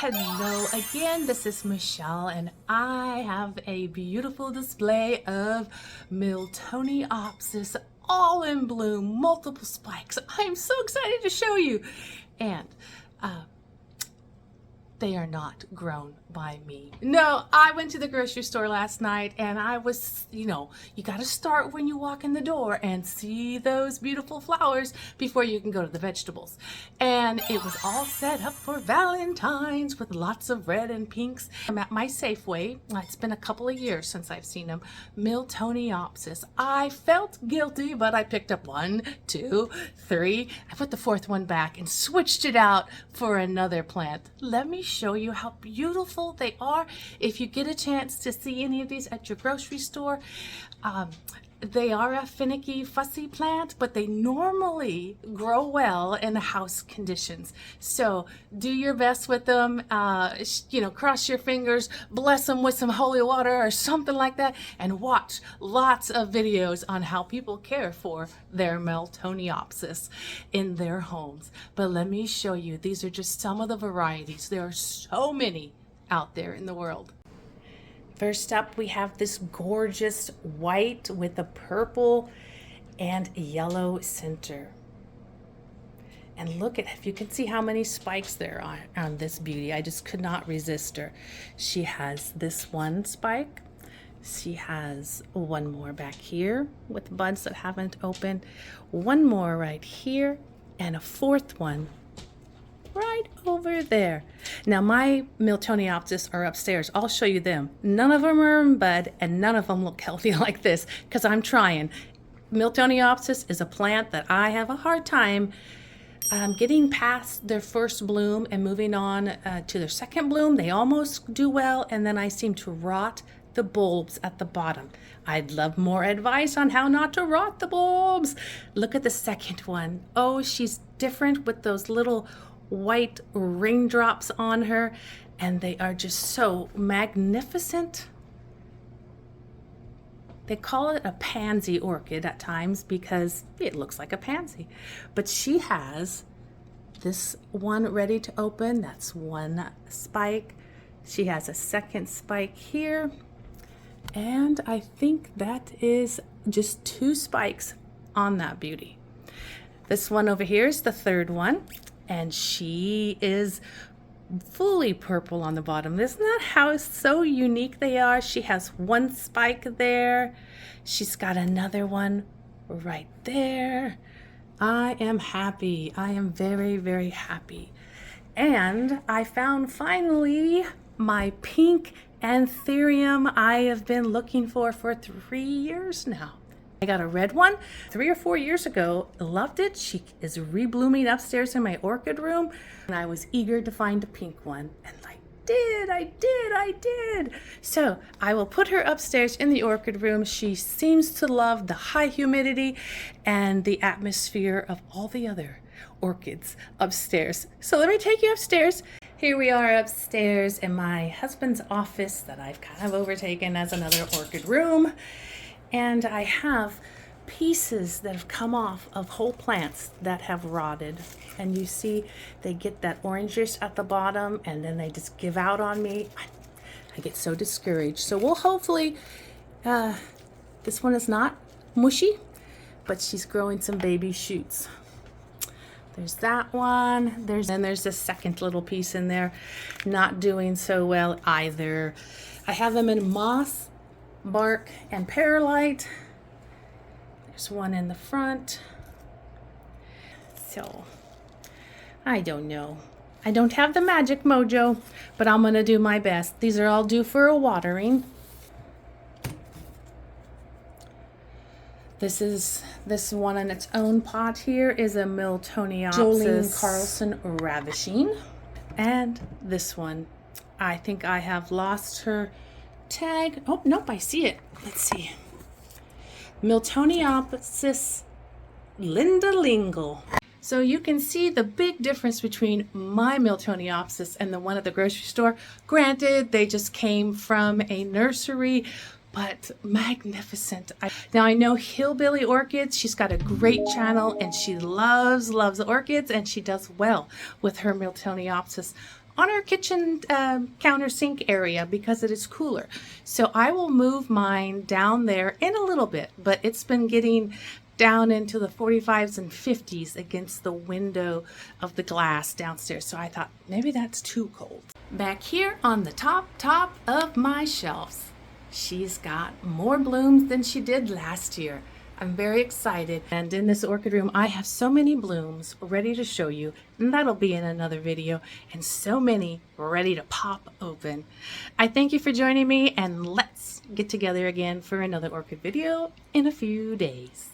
Hello again, this is Michelle and I have a beautiful display of Miltoniopsis all in bloom, multiple spikes. I'm so excited to show you. And they are not grown by me. No, I went to the grocery store last night and I was, you got to start when you walk in the door and see those beautiful flowers before you can go to the vegetables. And it was all set up for Valentine's with lots of red and pinks. I'm at my Safeway. It's been a couple of years since I've seen them. Miltoniopsis. I felt guilty, but I picked up 1, 2, 3. I put the 4th one back and switched it out for another plant. Let me show you how beautiful they are. If you get a chance to see any of these at your grocery store, they are a finicky, fussy plant, but they normally grow well in the house conditions. So do your best with them, cross your fingers, bless them with some holy water or something like that, and watch lots of videos on how people care for their Miltoniopsis in their homes. But let me show you, these are just some of the varieties. There are so many out there in the world. First up, we have this gorgeous white with a purple and yellow center. And look at, if you can see how many spikes there are on this beauty. I just could not resist her. She has this one spike. She has one more back here with buds that haven't opened. One more right here and a 4th one right over there. Now my Miltoniopsis are upstairs. I'll show you them. None of them are in bud and none of them look healthy like this because I'm trying. Miltoniopsis is a plant that I have a hard time getting past their first bloom and moving on to their second bloom. They almost do well, and then I seem to rot the bulbs at the bottom. I'd love more advice on how not to rot the bulbs. Look at the second one. Oh, she's different with those little white raindrops on her, and they are just so magnificent. They call it a pansy orchid at times because it looks like a pansy, but she has this one ready to open. That's one spike. She has a second spike here, and I think that is just 2 spikes on that beauty. This one over here is the 3rd one, and she is fully purple on the bottom. Isn't that how so unique they are? She has 1 spike there. She's got another one right there. I am happy. I am very, very happy. And I found finally my pink Anthurium I have been looking for 3 years now. I got a red one 3 or 4 years ago. Loved it. She is reblooming upstairs in my orchid room, and I was eager to find a pink one, and I did. So I will put her upstairs in the orchid room. She seems to love the high humidity and the atmosphere of all the other orchids upstairs. So let me take you upstairs. Here we are upstairs in my husband's office that I've kind of overtaken as another orchid room. And I have pieces that have come off of whole plants that have rotted. And you see they get that orangish at the bottom and then they just give out on me. I get so discouraged. So we'll hopefully, this one is not mushy, but she's growing some baby shoots. There's that one. Then there's the second little piece in there, not doing so well either. I have them in moss, bark, and perlite. There's one in the front. So I don't know. I don't have the magic mojo, but I'm gonna do my best. These are all due for a watering. This one in its own pot here is a Miltoniopsis Carlson ravishing. And this one, I think I have lost her tag. Oh, nope, I see it. Let's see. Miltoniopsis lindalingle. So you can see the big difference between my Miltoniopsis and the one at the grocery store. Granted, they just came from a nursery, but magnificent. Now I know Hillbilly Orchids, she's got a great channel and she loves orchids, and she does well with her Miltoniopsis. on our kitchen counter sink area because it is cooler. So I will move mine down there in a little bit, but it's been getting down into the 45s and 50s against the window of the glass downstairs. So I thought maybe that's too cold. Back here on the top of my shelves, she's got more blooms than she did last year. I'm very excited, and in this orchid room I have so many blooms ready to show you, and that'll be in another video, and so many ready to pop open. I thank you for joining me, and let's get together again for another orchid video in a few days.